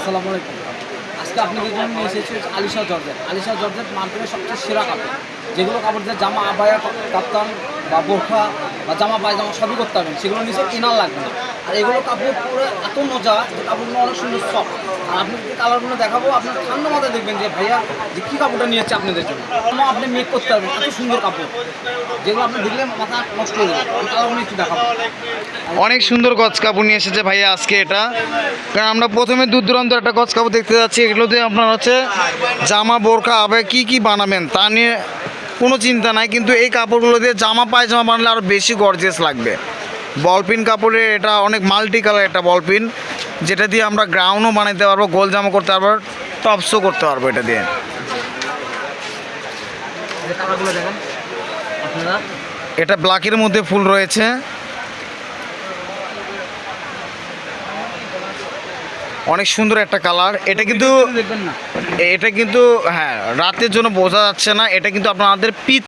আসসালামু আলাইকুম। আজকে আপনাদের জন্য নিয়ে এসেছি আলিশা জর্জেট। আলিশা জর্জেট মার্কেটের সবচেয়ে সেরা কাপড়, যেগুলো কাপড় দিয়ে জামা, আবায়া, কাপ্তান বা বোরখা বা জামা পায়জামা সবই করতে পারবেন। সেগুলো নিচে ইনার লাগবে না। আর এগুলো কাপড় পুরো এত মজা যে কাপড়গুলো অনেক সুন্দর সফট। আর আপনি যদি কালারগুলো দেখাবো, আপনার ঠান্ডা মাথায় দেখবেন যে ভাইয়া যে কী কাপড়টা নিয়েছে আপনাদের জন্য। আপনি মেক করতে পারবেন, এত সুন্দর কাপড়, যেগুলো আপনি দেখলে মাথা নষ্ট হয়ে যাবে। আমি কালারগুলো একটু দেখাবো। অনেক সুন্দর গজ কাপড় নিয়ে এসেছে ভাইয়া আজকে এটা। কারণ আমরা প্রথমে দূর দূরান্ত একটা গজ কাপড় দেখতে যাচ্ছি, এগুলোতে আপনার হচ্ছে জামা, বোরখা, আবায়া কী কী বানাবেন তা নিয়ে কোনো চিন্তা নাই, কিন্তু এই কাপড়গুলো দিয়ে জামা পায়জামা বানালে আরও বেশি গর্জিয়াস লাগবে। বলপিন কাপড়ের এটা অনেক মাল্টি কালার একটা বলপিন, যেটা দিয়ে আমরা গ্রাউন্ডও বানাতে পারবো, গোল জামা করতে পারবো, টপসও করতে পারবো এটা দিয়ে। কালারগুলো দেখেন আপনারা। এটা ব্ল্যাকের মধ্যে ফুল রয়েছে, অনেক সুন্দর একটা কালার। এটা কিন্তু দেখবেন না, হ্যাঁ রাতের জন্য বোঝা যাচ্ছে না, এটা কিন্তু আপনাদের পিচ